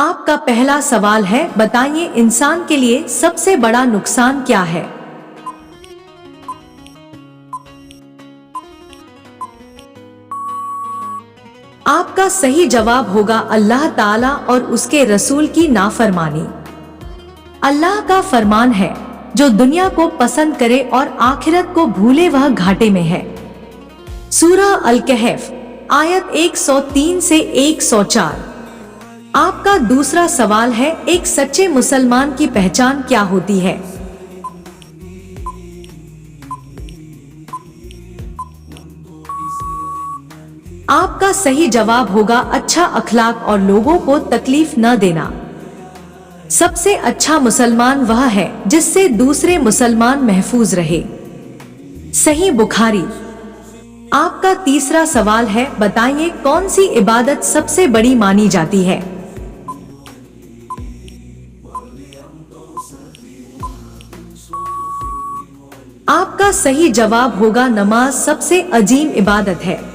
आपका पहला सवाल है, बताइए इंसान के लिए सबसे बड़ा नुकसान क्या है। आपका सही जवाब होगा अल्लाह ताला और उसके रसूल की नाफरमानी। अल्लाह का फरमान है, जो दुनिया को पसंद करे और आखिरत को भूले वह घाटे में है। सूरह अल-कहफ आयत 103 से 104। आपका दूसरा सवाल है, एक सच्चे मुसलमान की पहचान क्या होती है। आपका सही जवाब होगा अच्छा अखलाक और लोगों को तकलीफ न देना। सबसे अच्छा मुसलमान वह है जिससे दूसरे मुसलमान महफूज रहे। सही बुखारी। आपका तीसरा सवाल है, बताइए कौन सी इबादत सबसे बड़ी मानी जाती है। आपका सही जवाब होगा नमाज सबसे अजीम इबादत है।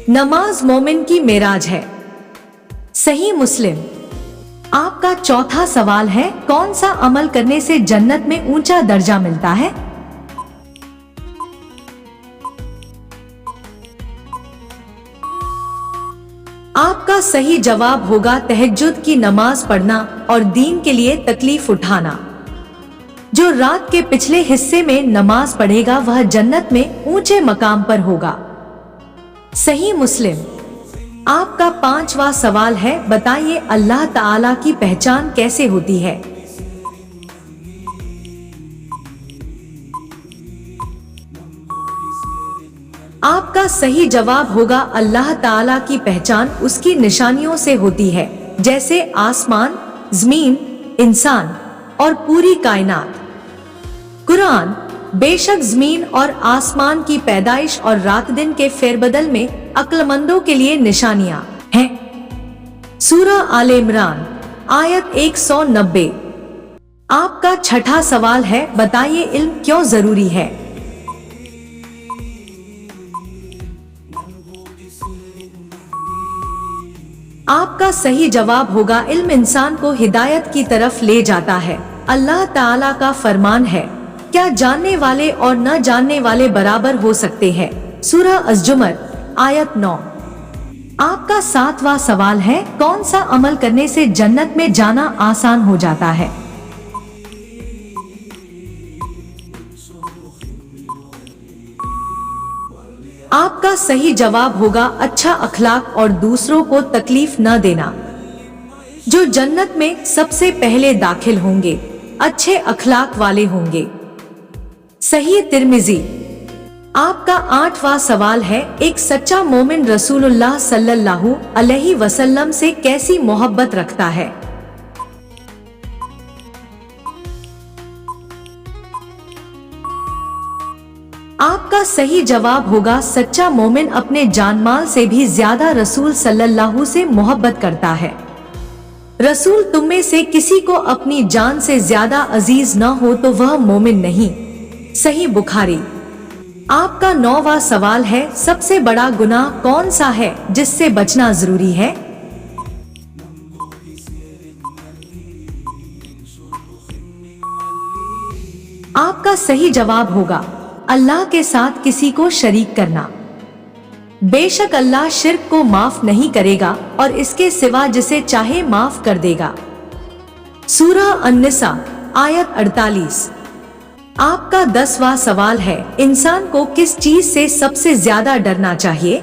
नमाज मोमिन की मेराज है। सही मुस्लिम। आपका चौथा सवाल है, कौन सा अमल करने से जन्नत में ऊंचा दर्जा मिलता है। आपका सही जवाब होगा तहज्जुद की नमाज पढ़ना और दीन के लिए तकलीफ उठाना। जो रात के पिछले हिस्से में नमाज पढ़ेगा वह जन्नत में ऊंचे मकाम पर होगा। सही मुस्लिम। आपका पांचवा सवाल है, बताइए अल्लाह ताला की पहचान कैसे होती है। आपका सही जवाब होगा अल्लाह ताला की पहचान उसकी निशानियों से होती है, जैसे आसमान, जमीन, इंसान और पूरी कायनात। कुरान। बेशक जमीन और आसमान की पैदाइश और रात दिन के फेरबदल में अक्लमंदों के लिए निशानियां हैं। सूरह आले इमरान आयत 190। आपका छठा सवाल है, बताइए इल्म क्यों जरूरी है। आपका सही जवाब होगा इल्म इंसान को हिदायत की तरफ ले जाता है। अल्लाह ताला का फरमान है, क्या जानने वाले और न जानने वाले बराबर हो सकते हैं। सूरह अज़-ज़ुमर आयत 9। आपका सातवां सवाल है, कौन सा अमल करने से जन्नत में जाना आसान हो जाता है। आपका सही जवाब होगा अच्छा अखलाक और दूसरों को तकलीफ न देना। जो जन्नत में सबसे पहले दाखिल होंगे अच्छे अखलाक वाले होंगे। सही तिर्मिज़ी। आपका आठवां सवाल है, एक सच्चा मोमिन रसूलुल्लाह सल्लल्लाहु अलैहि वसल्लम से कैसी मोहब्बत रखता है। आपका सही जवाब होगा सच्चा मोमिन अपने जानमाल से भी ज्यादा रसूल सल्लल्लाहु से मोहब्बत करता है। रसूल तुम में से किसी को अपनी जान से ज्यादा अजीज न हो तो वह मोमिन नहीं। सही बुखारी। आपका नौवां सवाल है, सबसे बड़ा गुनाह कौन सा है जिससे बचना जरूरी है। आपका सही जवाब होगा अल्लाह के साथ किसी को शरीक करना। बेशक अल्लाह शिर्क को माफ नहीं करेगा और इसके सिवा जिसे चाहे माफ कर देगा। सूरह अन-निसा आयत 48। आपका 10वां सवाल है, इंसान को किस चीज से सबसे ज्यादा डरना चाहिए।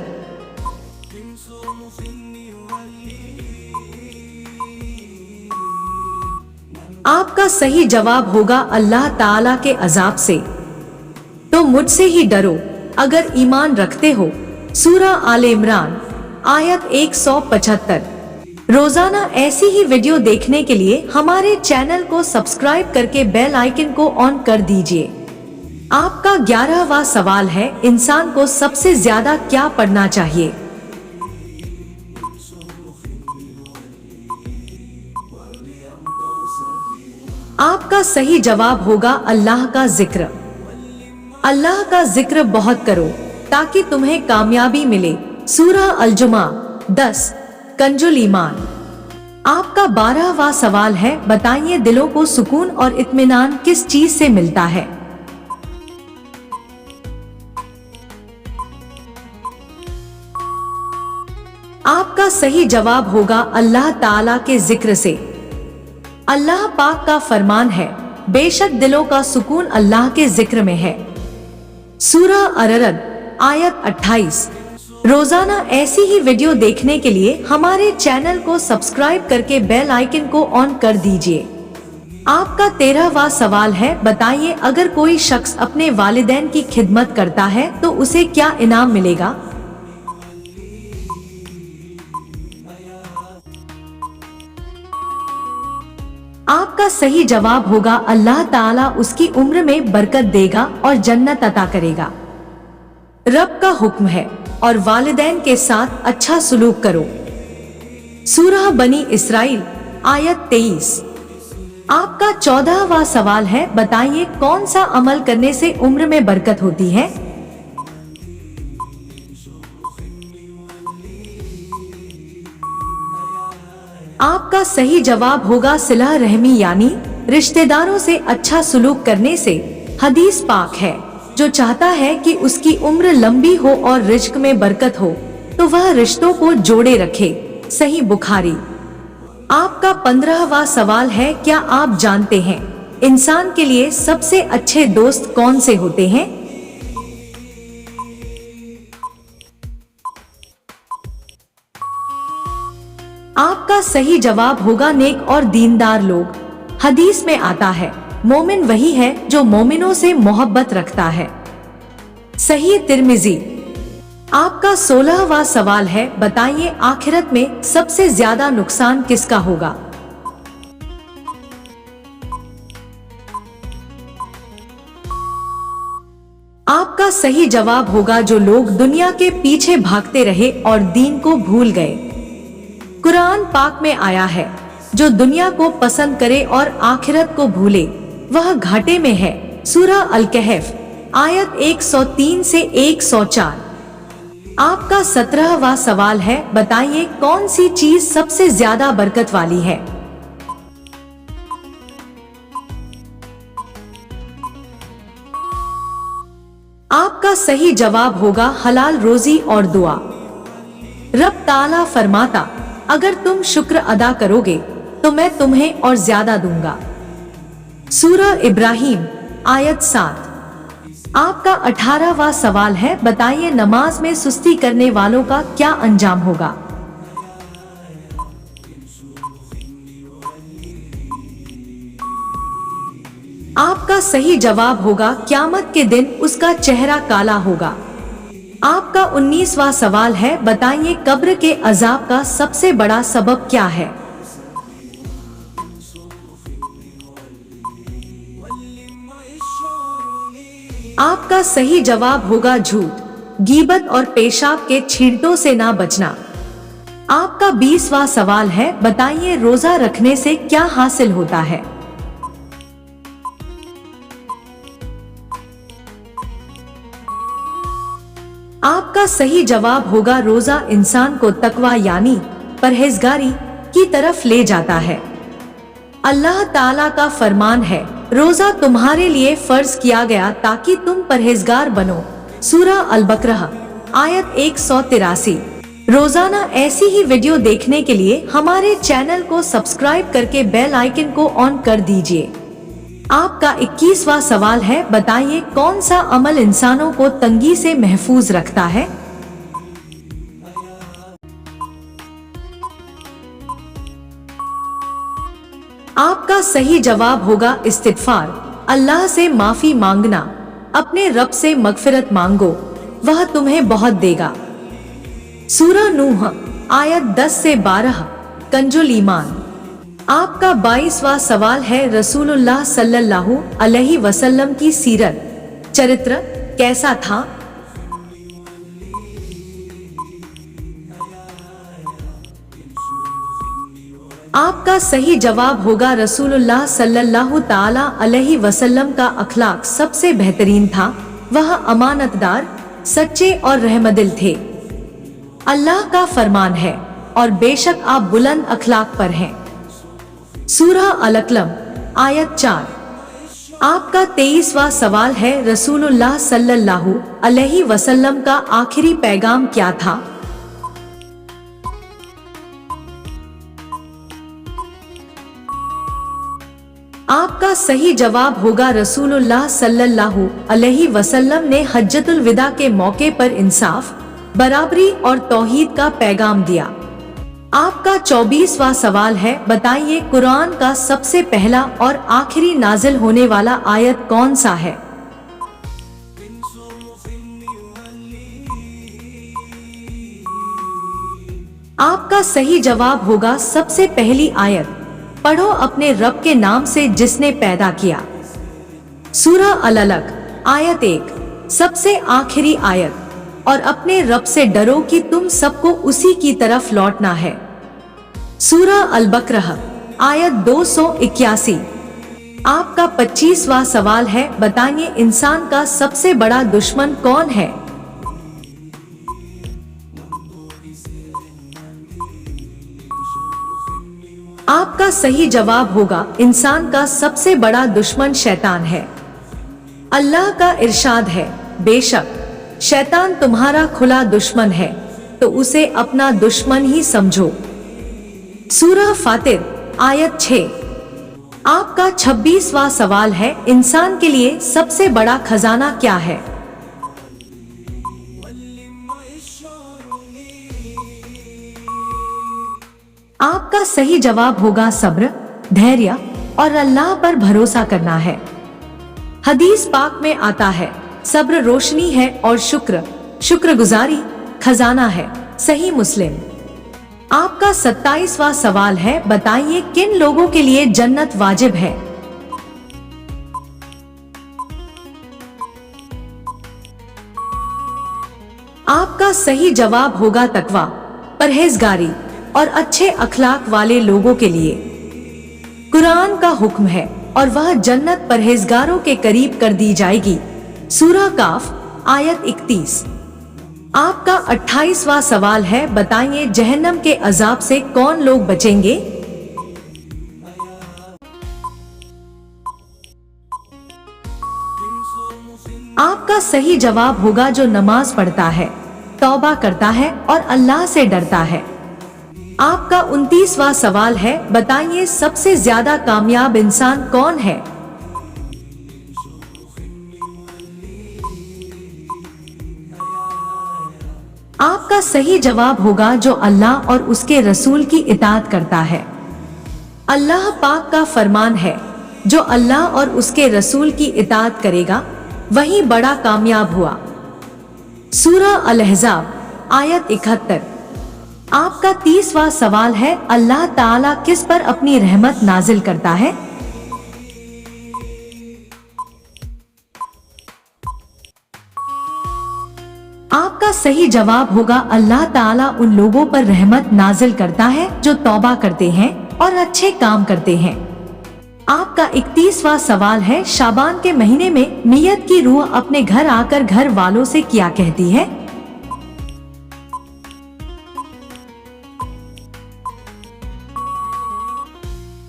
आपका सही जवाब होगा अल्लाह ताला के अजाब से। तो मुझसे ही डरो अगर ईमान रखते हो। सूरह आले इमरान आयत 175। रोजाना ऐसी ही वीडियो देखने के लिए हमारे चैनल को सब्सक्राइब करके बेल आइकन को ऑन कर दीजिए। आपका 11वां सवाल है, इंसान को सबसे ज्यादा क्या पढ़ना चाहिए। आपका सही जवाब होगा अल्लाह का जिक्र। अल्लाह का जिक्र बहुत करो ताकि तुम्हें कामयाबी मिले। सूरह अल-जुमा 10 कंजुल ईमान। आपका आपका 12वां सवाल है, बताइए दिलों को सुकून और इत्मीनान किस चीज से मिलता है? आपका सही जवाब होगा अल्लाह ताला के जिक्र से। अल्लाह पाक का फरमान है, बेशक दिलों का सुकून अल्लाह के जिक्र में है। सूरह अररद आयत 28। रोजाना ऐसी ही वीडियो देखने के लिए हमारे चैनल को सब्सक्राइब करके बेल आइकन को ऑन कर दीजिए। आपका 13वां सवाल है, बताइए अगर कोई शख्स अपने वालिदैन की खिदमत करता है तो उसे क्या इनाम मिलेगा? आपका सही जवाब होगा अल्लाह ताला उसकी उम्र में बरकत देगा और जन्नत अता करेगा। रब का हुक्म है और वालिदैन के साथ अच्छा सलूक करो। सूरह बनी इसराइल आयत 23। आपका 14वां सवाल है, बताइए कौन सा अमल करने से उम्र में बरकत होती है? आपका सही जवाब होगा सिला रहमी, यानी रिश्तेदारों से अच्छा सलूक करने से। हदीस पाक है, जो चाहता है कि उसकी उम्र लंबी हो और रिज्क में बरकत हो तो वह रिश्तों को जोड़े रखे। सही बुखारी। आपका 15वां सवाल है, क्या आप जानते हैं इंसान के लिए सबसे अच्छे दोस्त कौन से होते हैं? आपका सही जवाब होगा नेक और दीनदार लोग। हदीस में आता है, मोमिन वही है जो मोमिनों से मोहब्बत रखता है। सही तिर्मिजी। आपका 16वां सवाल है, बताइए आखिरत में सबसे ज्यादा नुकसान किसका होगा? आपका सही जवाब होगा जो लोग दुनिया के पीछे भागते रहे और दीन को भूल गए। कुरान पाक में आया है, जो दुनिया को पसंद करे और आखिरत को भूले वह घाटे में है। सूरह अल कहफ आयत 103 से 104। आपका 17वां सवाल है, बताइए कौन सी चीज सबसे ज्यादा बरकत वाली है? आपका सही जवाब होगा हलाल रोजी और दुआ। रब ताला फरमाता, अगर तुम शुक्र अदा करोगे तो मैं तुम्हें और ज्यादा दूंगा। सूरह इब्राहिम आयत 7। आपका 18वां सवाल है, बताइए नमाज में सुस्ती करने वालों का क्या अंजाम होगा? आपका सही जवाब होगा क़यामत के दिन उसका चेहरा काला होगा। आपका 19वां सवाल है, बताइए कब्र के अजाब का सबसे बड़ा सबब क्या है? आपका सही जवाब होगा झूठ, गीबत और पेशाब के छींटों से ना बचना। आपका 20वां सवाल है, बताइए रोजा रखने से क्या हासिल होता है? आपका सही जवाब होगा रोजा इंसान को तकवा यानी परहेजगारी की तरफ ले जाता है। अल्लाह ताला का फरमान है, रोजा तुम्हारे लिए फर्ज किया गया ताकि तुम परहेजगार बनो। सूरह अल बकरह आयत 183। रोजाना ऐसी ही वीडियो देखने के लिए हमारे चैनल को सब्सक्राइब करके बेल आइकन को ऑन कर दीजिए। आपका 21वां सवाल है, बताइए कौन सा अमल इंसानों को तंगी से महफूज रखता है? आपका सही जवाब होगा इस्तिगफार, अल्लाह से माफी मांगना। अपने रब से मगफिरत मांगो, वह तुम्हें बहुत देगा। सूरह नूह आयत 10 से 12। कंजुल ईमान। आपका 22वां सवाल है, रसूलुल्लाह सल्लल्लाहु अलैहि वसल्लम की सीरत चरित्र कैसा था? आपका सही जवाब होगा रसूलुल्लाह सल्लल्लाहु ताला अलैहि वसल्लम का अखलाक सबसे बेहतरीन था। वह अमानतदार, सच्चे और रहमदिल थे। अल्लाह का फरमान है, और बेशक आप बुलंद अखलाक पर हैं। सूरह अल-कलम आयत 4। आपका 23वां सवाल है, रसूलुल्लाह सल्लल्लाहु अलैहि वसल्लम का आखिरी पैगाम क्या था? आपका सही जवाब होगा रसूलुल्लाह सल्लल्लाहु अलैहि वसल्लम ने हज्जतुल विदा के मौके पर इंसाफ, बराबरी और तौहीद का पैगाम दिया। आपका 24वां सवाल है, बताइए कुरान का सबसे पहला और आखिरी नाजिल होने वाला आयत कौन सा है? आपका सही जवाब होगा सबसे पहली आयत, पढ़ो अपने रब के नाम से जिसने पैदा किया। सूरह अल-अलक आयत 1, सबसे आखिरी आयत, और अपने रब से डरो कि तुम सबको उसी की तरफ लौटना है। सूरह अल-बकरह आयत 281। आपका 25वां सवाल है, बताइए इंसान का सबसे बड़ा दुश्मन कौन है? आपका सही जवाब होगा इंसान का सबसे बड़ा दुश्मन शैतान है। अल्लाह का इरशाद है, बेशक शैतान तुम्हारा खुला दुश्मन है, तो उसे अपना दुश्मन ही समझो। सूरह फातिर आयत 6। आपका 26वां सवाल है, इंसान के लिए सबसे बड़ा खजाना क्या है? आपका सही जवाब होगा सब्र, धैर्य और अल्लाह पर भरोसा करना है। हदीस पाक में आता है, सब्र रोशनी है और शुक्रगुजारी खजाना है। सही मुस्लिम। आपका 27वां सवाल है, बताइए किन लोगों के लिए जन्नत वाजिब है? आपका सही जवाब होगा तकवा, परहेजगारी और अच्छे अखलाक वाले लोगों के लिए। कुरान का हुक्म है और वह जन्नत परहेजगारों के करीब कर दी जाएगी। सूरह काफ आयत 31। आपका 28वां सवाल है, बताइए जहन्नम के अजाब से कौन लोग बचेंगे? आपका सही जवाब होगा जो नमाज पढ़ता है, तौबा करता है और अल्लाह से डरता है। आपका 29वां सवाल है, बताइए सबसे ज्यादा कामयाब इंसान कौन है? आपका सही जवाब होगा जो अल्लाह और उसके रसूल की इताअत करता है। अल्लाह पाक का फरमान है, जो अल्लाह और उसके रसूल की इताअत करेगा वही बड़ा कामयाब हुआ। सूरह अल-अहज़ाब आयत 71। आपका 30वां सवाल है, अल्लाह ताला किस पर अपनी रहमत नाजिल करता है? आपका सही जवाब होगा अल्लाह ताला उन लोगों पर रहमत नाजिल करता है जो तौबा करते हैं और अच्छे काम करते हैं। आपका 31वां सवाल है, शाबान के महीने में नियत की रूह अपने घर आकर घर वालों से क्या कहती है?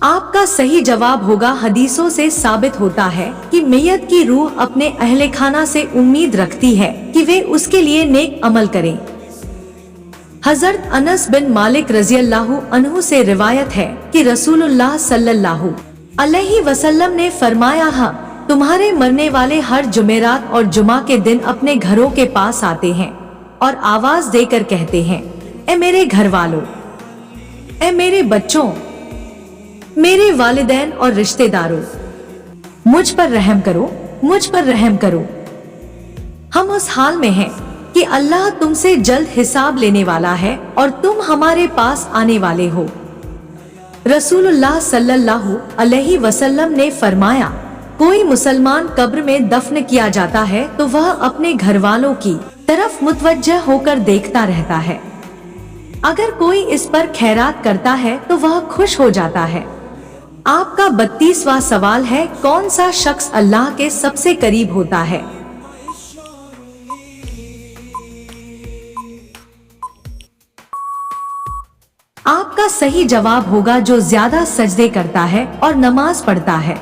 आपका सही जवाब होगा हदीसों से साबित होता है कि मैयत की रूह अपने अहले खाना से उम्मीद रखती है कि वे उसके लिए नेक अमल करें। हजरत अनस बिन मालिक रज़ियल्लाहु अन्हु से रिवायत है कि रसूलुल्लाह सल्लल्लाहु अलैहि वसल्लम ने फरमाया, तुम्हारे मरने वाले हर जुमेरात और जुमा के दिन अपने घरों के पास आते हैं और आवाज देकर कहते हैं, ए मेरे घर वालों, ए मेरे बच्चों, मेरे वालिदैन और रिश्तेदारों, मुझ पर रहम करो, मुझ पर रहम करो। हम उस हाल में हैं कि अल्लाह तुमसे जल्द हिसाब लेने वाला है और तुम हमारे पास आने वाले हो। रसूलुल्लाह सल्लल्लाहु अलैहि वसल्लम ने फरमाया, कोई मुसलमान कब्र में दफन किया जाता है तो वह अपने घर वालों की तरफ मुतवज्जह होकर देखता रहता है। अगर कोई इस पर खैरात करता है तो वह खुश हो जाता है। आपका 32वां सवाल है, कौन सा शख्स अल्लाह के सबसे करीब होता है? आपका आपका सही जवाब होगा जो ज्यादा सजदे करता है और नमाज पढ़ता है।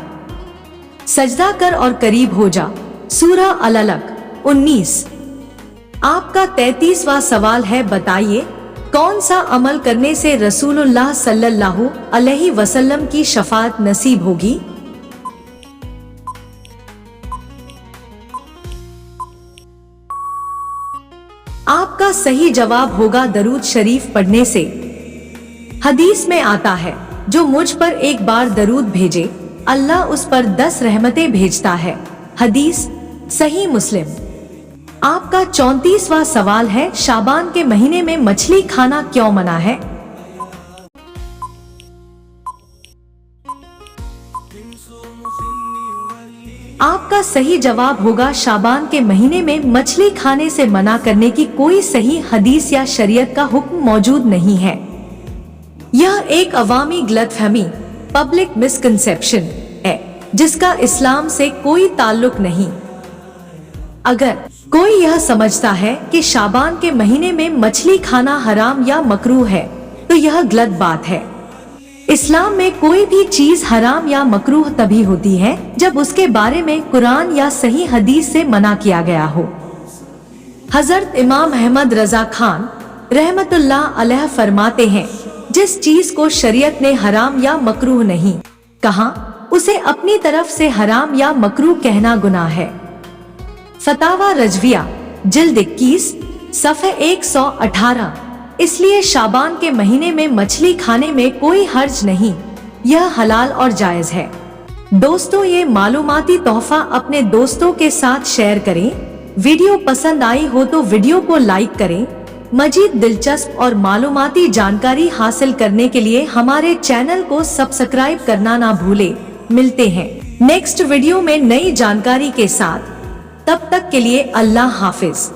सजदा कर और करीब हो जा। सूरह अल-अलक 19। आपका 33वां सवाल है, बताइए कौन सा अमल करने से रसूलुल्लाह सल्लल्लाहु अलैहि वसल्लम की शफाअत नसीब होगी? आपका सही जवाब होगा दरूद शरीफ पढ़ने से। हदीस में आता है, जो मुझ पर एक बार दरूद भेजे अल्लाह उस पर 10 रहमतें भेजता है। हदीस सही मुस्लिम। आपका 34वां सवाल है, शाबान के महीने में मछली खाना क्यों मना है? आपका सही जवाब होगा शाबान के महीने में मछली खाने से मना करने की कोई सही हदीस या शरीयत का हुक्म मौजूद नहीं है। यह एक अवामी गलतफहमी, पब्लिक मिसकंसेप्शन है जिसका इस्लाम से कोई ताल्लुक नहीं। अगर कोई यह समझता है कि शाबान के महीने में मछली खाना हराम या मकरूह है तो यह गलत बात है। इस्लाम में कोई भी चीज हराम या मकरूह तभी होती है जब उसके बारे में कुरान या सही हदीस से मना किया गया हो। हजरत इमाम अहमद रजा खान रहमतुल्लाह अलैह फरमाते हैं, जिस चीज को शरीयत ने हराम या मकरूह नहीं कहा उसे अपनी तरफ से हराम या मकरूह कहना गुनाह है। फतावा रजविया जिल्द 21 सफ़े 118। इसलिए शाबान के महीने में मछली खाने में कोई हर्ज नहीं, यह हलाल और जायज है। दोस्तों, ये मालूमाती तोहफा अपने दोस्तों के साथ शेयर करें। वीडियो पसंद आई हो तो वीडियो को लाइक करें। मजीद दिलचस्प और मालूमाती जानकारी हासिल करने के लिए हमारे चैनल को सब्सक्राइब करना ना भूले। मिलते हैं नेक्स्ट वीडियो में नई जानकारी के साथ। तब तक के लिए अल्लाह हाफिज।